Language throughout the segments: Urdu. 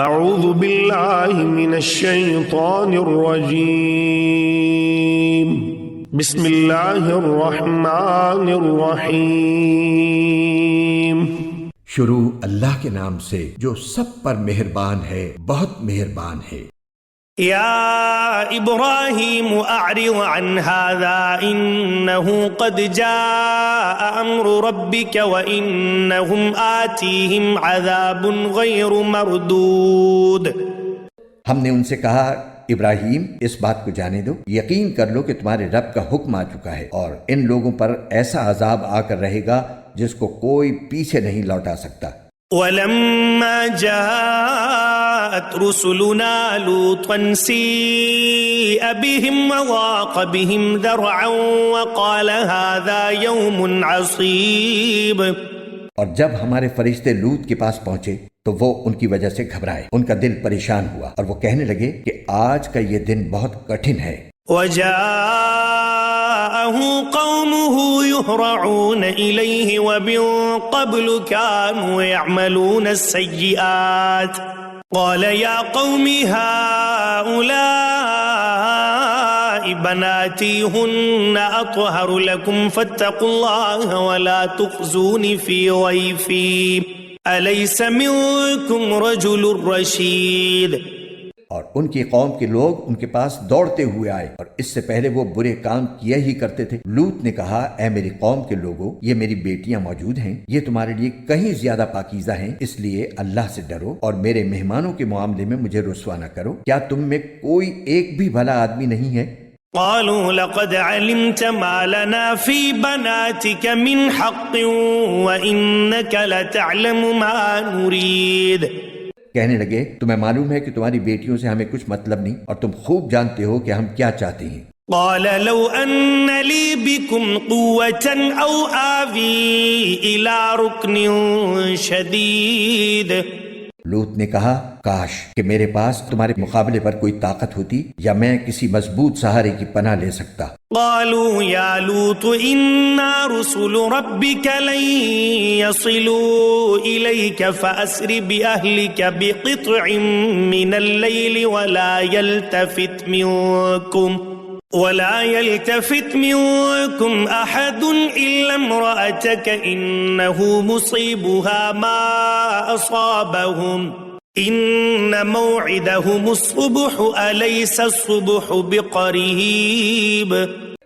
اعوذ باللہ من الشیطان الرجیم بسم اللہ الرحمن الرحیم۔ شروع اللہ کے نام سے جو سب پر مہربان ہے، بہت مہربان ہے۔ یا ابراہیم اعرض عن هذا انه قد جاء امر ربك وانهم آتيهم عذاب غیر مردود۔ ہم نے ان سے کہا ابراہیم اس بات کو جانے دو، یقین کر لو کہ تمہارے رب کا حکم آ چکا ہے اور ان لوگوں پر ایسا عذاب آ کر رہے گا جس کو کوئی پیچھے نہیں لوٹا سکتا۔ وَلَمَّا جَاءَتْ رُسُلُنَا لُوطًا سِيءَ بِهِمْ وَضَاقَ بِهِمْ ذَرْعًا وَقَالَ هَذَا يَوْمٌ عَصِيبٌ۔ اور جب ہمارے فرشتے لوط کے پاس پہنچے تو وہ ان کی وجہ سے گھبرائے، ان کا دل پریشان ہوا اور وہ کہنے لگے کہ آج کا یہ دن بہت کٹھن ہے۔ وَجَاءَهُ قَوْمُهُ يُهْرَعُونَ إِلَيْهِ وَمِن قَبْلُ كَانُوا يَعْمَلُونَ السَّيِّئَاتِ قَالَ يَا قَوْمِ هَؤُلَاءِ بَنَاتِي هُنَّ أَطْهَرُ لَكُمْ فَاتَّقُوا اللَّهَ وَلَا تُخْزُونِ فِي ضَيْفِي أَلَيْسَ مِنكُمْ رَجُلٌ رَشِيدٌ۔ اور ان کی قوم کے لوگ ان کے پاس دوڑتے ہوئے آئے اور اس سے پہلے وہ برے کام کیا ہی کرتے تھے۔ لوط نے کہا اے میری قوم کے لوگوں، یہ میری بیٹیاں موجود ہیں، یہ تمہارے لیے کہیں زیادہ پاکیزہ ہیں، اس لیے اللہ سے ڈرو اور میرے مہمانوں کے معاملے میں مجھے رسوا نہ کرو۔ کیا تم میں کوئی ایک بھی بھلا آدمی نہیں ہے؟ قالوا لقد علمت ما لنا في بناتك من حق وإنك لتعلم ما نريد۔ کہنے لگے تمہیں معلوم ہے کہ تمہاری بیٹیوں سے ہمیں کچھ مطلب نہیں اور تم خوب جانتے ہو کہ ہم کیا چاہتے ہیں۔ قال لو ان لي بكم قوة او آوي الى ركن شديد۔ لوط نے کہا کاش کہ میرے پاس تمہارے مقابلے پر کوئی طاقت ہوتی یا میں کسی مضبوط سہارے کی پناہ لے سکتا۔ قالوا يا لوط إنا رسل ربك لن يصلوا إليك فأسر بأهلك بقطع من الليل ولا يلتفت منكم أحد إلا امرأتك إنه مصيبها ما أصابهم إن موعدهم الصبح أليس الصبح بقريب۔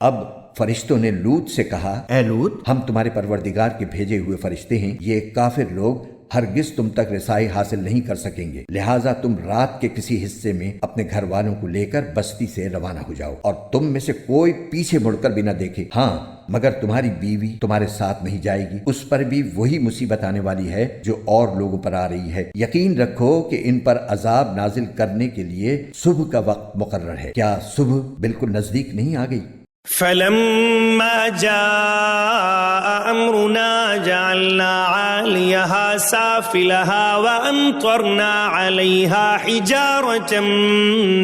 اب فرشتوں نے لوط سے کہا اے لوط، ہم تمہارے پروردگار کے بھیجے ہوئے فرشتے ہیں، یہ کافر لوگ ہرگز تم تک رسائی حاصل نہیں کر سکیں گے، لہٰذا تم رات کے کسی حصے میں اپنے گھر والوں کو لے کر بستی سے روانہ ہو جاؤ اور تم میں سے کوئی پیچھے مڑ کر بھی نہ دیکھے، ہاں مگر تمہاری بیوی تمہارے ساتھ نہیں جائے گی، اس پر بھی وہی مصیبت آنے والی ہے جو اور لوگوں پر آ رہی ہے۔ یقین رکھو کہ ان پر عذاب نازل کرنے کے لیے صبح کا وقت مقرر ہے، کیا صبح بالکل نزدیک نہیں آ گئی؟ فلما جاء امرنا جعلنا عاليها سافلها وامطرنا عليها حجارة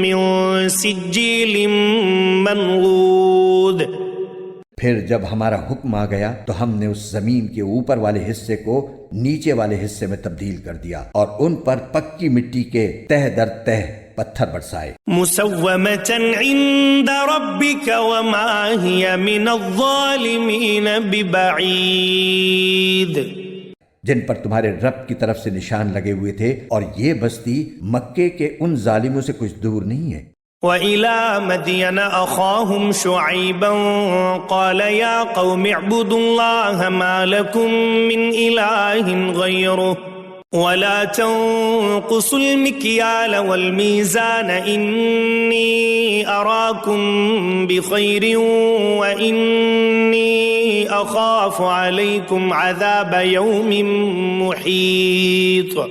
من سجيل منضود۔ پھر جب ہمارا حکم آ گیا تو ہم نے اس زمین کے اوپر والے حصے کو نیچے والے حصے میں تبدیل کر دیا اور ان پر پکی مٹی کے تہ در تہ پتھر برسائے۔ مسومة عند ربك وما هي من الظالمين ببعيد۔ جن پر تمہارے رب کی طرف سے نشان لگے ہوئے تھے اور یہ بستی مکے کے ان ظالموں سے کچھ دور نہیں ہے۔ وَإِلَى مَدْيَنَ أَخَاهُمْ شُعَيْبًا قَالَ يَا قَوْمِ اعْبُدُوا اللَّهَ مَا لَكُمْ مِنْ إِلَٰهٍ غَيْرُهُ وَلَا تَنقُصُوا الْمِكْيَالَ وَالْمِيزَانَ إِنِّي أَرَاكُمْ بِخَيْرٍ وَإِنِّي أَخَافُ عَلَيْكُمْ عَذَابَ يَوْمٍ مُحِيطٍ۔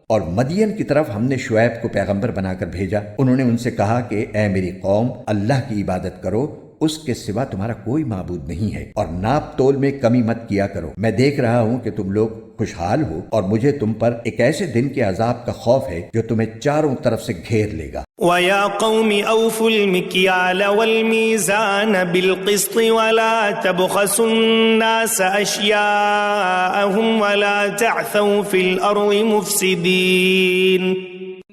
اور مدین کی طرف ہم نے شعیب کو پیغمبر بنا کر بھیجا، انہوں نے ان سے کہا کہ اے میری قوم، اللہ کی عبادت کرو، اس کے سوا تمہارا کوئی معبود نہیں ہے، اور ناپ تول میں کمی مت کیا کرو۔ میں دیکھ رہا ہوں کہ تم لوگ خوشحال ہو اور مجھے تم پر ایک ایسے دن کے عذاب کا خوف ہے جو تمہیں چاروں طرف سے گھیر لے گا۔ وَيَا قَوْمِ أَوْفُوا الْمِكْيَالَ وَالْمِيزَانَ بِالْقِسْطِ وَلَا تَبْخَسُوا النَّاسَ أَشْيَاءَهُمْ وَلَا تَعْثَوْا فِي الْأَرْضِ مُفْسِدِينَ۔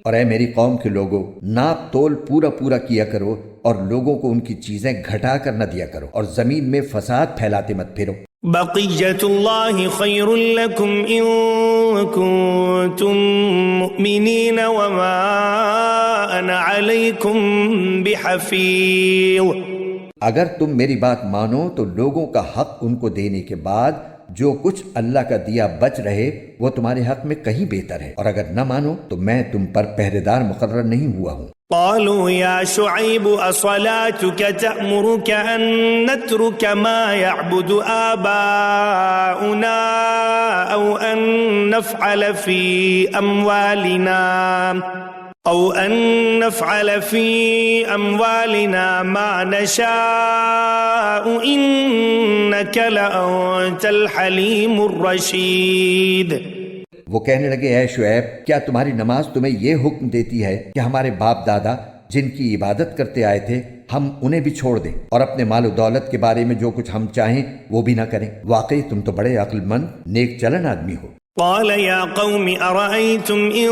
اور اے میری قوم کے لوگوں، ناپ تول پورا پورا کیا کرو اور لوگوں کو ان کی چیزیں گھٹا کر نہ دیا کرو اور زمین میں فساد پھیلاتے مت پھرو۔ بقیت اللہ خیر لکم ان کنتم مؤمنین وما انا علیکم بحفیظ۔ اگر تم میری بات مانو تو لوگوں کا حق ان کو دینے کے بعد جو کچھ اللہ کا دیا بچ رہے وہ تمہارے حق میں کہیں بہتر ہے، اور اگر نہ مانو تو میں تم پر پہرے دار مقرر نہیں ہوا ہوں۔ قالوا يا شعيب أصلاتك تأمرك أن نترك ما يعبد آباؤنا أو أن نفعل في أموالنا ما نشاء إنك لأنت الحليم الرشيد۔ وہ کہنے لگے اے شعیب، کیا تمہاری نماز تمہیں یہ حکم دیتی ہے کہ ہمارے باپ دادا جن کی عبادت کرتے آئے تھے ہم انہیں بھی چھوڑ دیں اور اپنے مال و دولت کے بارے میں جو کچھ ہم چاہیں وہ بھی نہ کریں؟ واقعی تم تو بڑے عقل مند نیک چلن آدمی ہو۔ قال يا قوم أرأيتم إن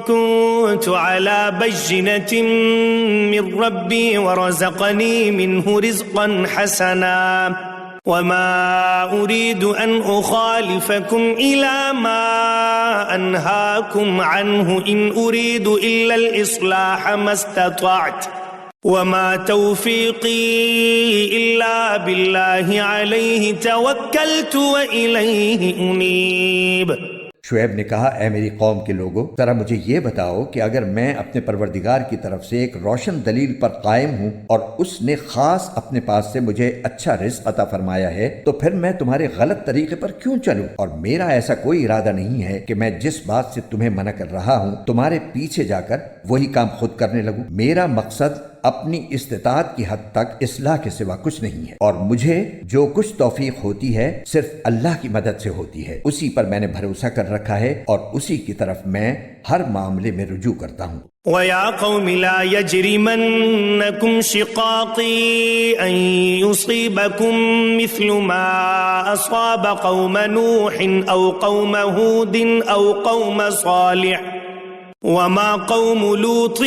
كنت على بينة من ربي ورزقني منه رزقا حسنا وما أريد أن أخالفكم إلى ما أنهاكم عنه إن أريد إلا الإصلاح ما استطعت وما توفيقي إلا بالله عليه توكلت وإليه أنيب۔ شعیب نے کہا اے میری قوم کے لوگوں، ذرا مجھے یہ بتاؤ کہ اگر میں اپنے پروردگار کی طرف سے ایک روشن دلیل پر قائم ہوں اور اس نے خاص اپنے پاس سے مجھے اچھا رزق عطا فرمایا ہے تو پھر میں تمہارے غلط طریقے پر کیوں چلوں؟ اور میرا ایسا کوئی ارادہ نہیں ہے کہ میں جس بات سے تمہیں منع کر رہا ہوں تمہارے پیچھے جا کر وہی کام خود کرنے لگوں۔ میرا مقصد اپنی استطاعت کی حد تک اصلاح کے سوا کچھ نہیں ہے، اور مجھے جو کچھ توفیق ہوتی ہے صرف اللہ کی مدد سے ہوتی ہے، اسی پر میں نے بھروسہ کر رکھا ہے اور اسی کی طرف میں ہر معاملے میں رجوع کرتا ہوں۔ وَيَا قَوْمِ لَا يَجْرِمَنَّكُمْ شِقَاقِي أَن يُصِيبَكُم مِّثْلُ مَا أَصَابَ قَوْمَ نُوحٍ أَوْ قَوْمَ هُودٍ أَوْ قَوْمَ صَالِحٍ وَمَا قَوْمُ لُوطٍ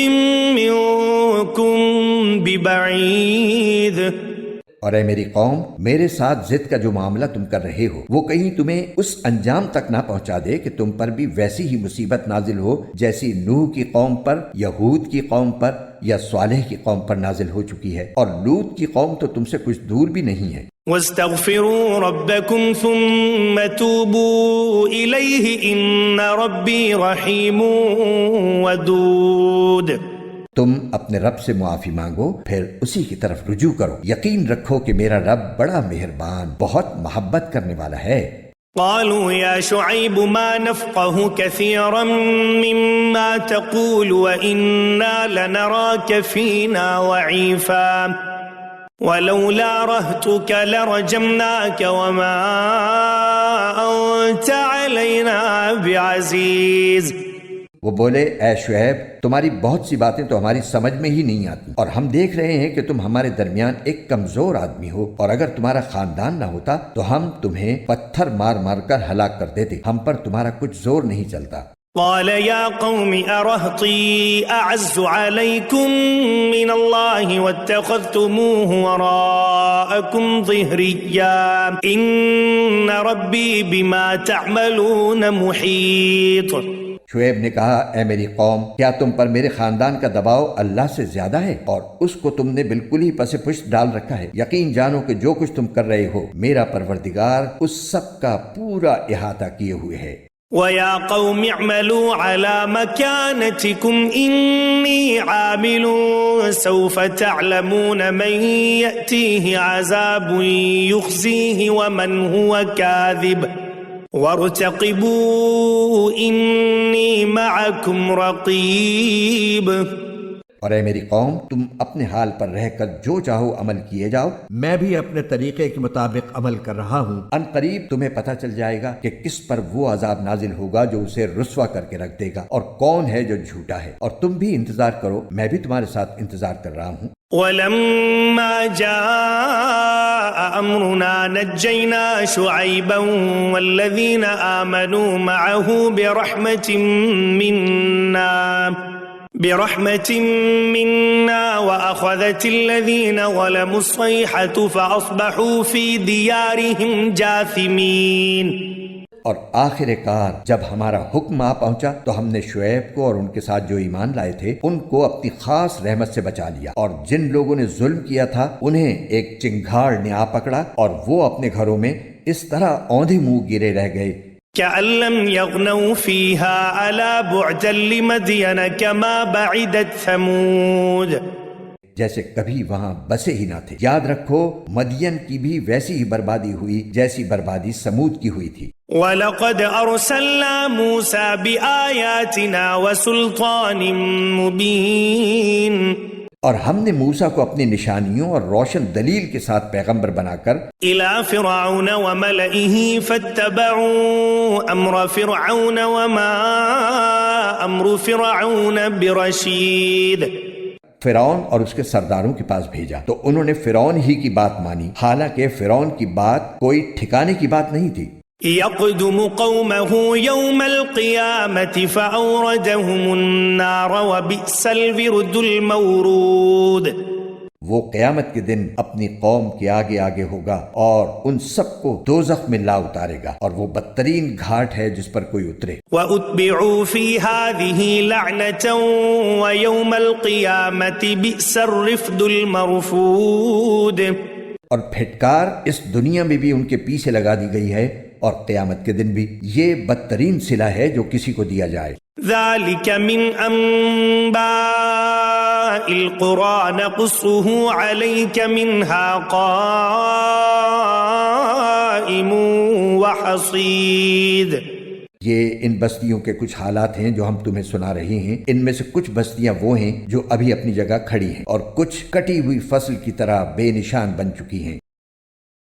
مِّنكُم بِبَعِيدٍ۔ اور اے میری قوم، میرے ساتھ ضد کا جو معاملہ تم کر رہے ہو وہ کہیں تمہیں اس انجام تک نہ پہنچا دے کہ تم پر بھی ویسی ہی مصیبت نازل ہو جیسی نوح کی قوم پر یا ہود کی قوم پر یا صالح کی قوم پر نازل ہو چکی ہے، اور لوط کی قوم تو تم سے کچھ دور بھی نہیں ہے۔ وَاسْتَغْفِرُوا رَبَّكُمْ ثُمَّ تُوبُوا إِلَيْهِ إِنَّ رَبِّي رَحِيمٌ وَدُودٌ۔ تم اپنے رب سے معافی مانگو پھر اسی کی طرف رجوع کرو، یقین رکھو کہ میرا رب بڑا مہربان بہت محبت کرنے والا ہے۔ قالوا يا شعيب ما نفقه كثيرا مما تقول وإنا لنراك فينا ضعيفا ولولا رهطك لرجمناك وما أنت علينا بعزيز۔ وہ بولے اے شعیب، تمہاری بہت سی باتیں تو ہماری سمجھ میں ہی نہیں آتی، اور ہم دیکھ رہے ہیں کہ تم ہمارے درمیان ایک کمزور آدمی ہو، اور اگر تمہارا خاندان نہ ہوتا تو ہم تمہیں پتھر مار مار کر ہلاک کر دیتے، ہم پر تمہارا کچھ زور نہیں چلتا۔ قال يا قوم أرهطي أعز عليكم من الله واتخذتموه وراءكم ظهريا إن ربي بما تعملون محيط۔ شعیب نے کہا اے میری قوم، کیا تم پر میرے خاندان کا دباؤ اللہ سے زیادہ ہے اور اس کو تم نے بالکل ہی پس پشت ڈال رکھا ہے؟ یقین جانو کہ جو کچھ تم کر رہے ہو میرا پروردگار اس سب کا پورا احاطہ کیے ہوئے ہے۔ وَيَا قَوْمِ اعْمَلُوا عَلَى مَكَانَتِكُمْ إِنِّي عَامِلٌ سَوْفَ تَعْلَمُونَ مَنْ يَأْتِيهِ عَذَابٌ يُخْزِيهِ وَمَنْ هُوَ كَاذِبٌ وَارْتَقِبُوا إِنِّي مَعَكُمْ رَقِيبٌ۔ اور اے میری قوم، تم اپنے حال پر رہ کر جو چاہو عمل کیے جاؤ، میں بھی اپنے طریقے کے مطابق عمل کر رہا ہوں۔ ان قریب تمہیں پتہ چل جائے گا کہ کس پر وہ عذاب نازل ہوگا جو اسے رسوا کر کے رکھ دے گا، اور کون ہے جو جھوٹا ہے، اور تم بھی انتظار کرو، میں بھی تمہارے ساتھ انتظار کر رہا ہوں۔ وَلَمَّا جَاءَ أَمْرُنَا نَجَّيْنَا شُعَيْبًا وَالَّذِينَ آمَنُوا مَعَهُ بِرَحْمَةٍ مِنَّا برحمة منا وأخذت الذين ظلموا الصيحة فأصبحوا في ديارهم جاثمين۔ اور آخر کار جب ہمارا حکم آ پہنچا تو ہم نے شعیب کو اور ان کے ساتھ جو ایمان لائے تھے ان کو اپنی خاص رحمت سے بچا لیا، اور جن لوگوں نے ظلم کیا تھا انہیں ایک چنگھاڑ نے آ پکڑا اور وہ اپنے گھروں میں اس طرح اوندھے منہ گرے رہ گئے۔ كأن لم يغنوا فيها ألا بعدا لمدين كما بعدت ثمود۔ جیسے کبھی وہاں بسے ہی نہ تھے۔ یاد رکھو مدین کی بھی ویسی ہی بربادی ہوئی جیسی بربادی سمود کی ہوئی تھی۔ وَلَقَدْ أَرْسَلْنَا مُوسَى بِآيَاتِنَا وَسُلْطَانٍ مُبِينٍ، اور ہم نے موسیٰ کو اپنی نشانیوں اور روشن دلیل کے ساتھ پیغمبر بنا کر إِلَى فِرْعَوْنَ وَمَلَئِهِ فَاتَّبَعُوا أَمْرَ فِرْعَوْنَ وَمَا أَمْرُ فِرْعَوْنَ بِرَشِيدٍ، فرعون اور اس کے سرداروں کے پاس بھیجا تو انہوں نے فرعون ہی کی بات مانی، حالانکہ فرعون کی بات کوئی ٹھکانے کی بات نہیں تھی۔ يقدم قومه يوم القيامة فأوردهم النار وبئس الورد المورود۔ وہ قیامت کے دن اپنی قوم کے آگے آگے ہوگا اور ان سب کو دوزخ میں لا اتارے گا، اور وہ بدترین گھاٹ ہے جس پر کوئی اترے۔ وَأُتْبِعُوا فِي هَذِهِ لَعْنَةً وَيَوْمَ الْقِيَامَةِ بِئْسَ الرِّفْدُ الْمَرْفُودُ۔ اور پھٹکار اس دنیا میں بھی ان کے پیچھے لگا دی گئی ہے اور قیامت کے دن بھی یہ بدترین صلہ ہے جو کسی کو دیا جائے۔ ذَلِكَ مِنْ أَنْبَاءِ الْقُرَى نَقُصُّهُ عَلَيْكَ مِنْهَا قَائِمٌ وَحَصِيدٌ۔ یہ ان بستیوں کے کچھ حالات ہیں جو ہم تمہیں سنا رہے ہیں۔ ان میں سے کچھ بستیاں وہ ہیں جو ابھی اپنی جگہ کھڑی ہیں، اور کچھ کٹی ہوئی فصل کی طرح بے نشان بن چکی ہیں۔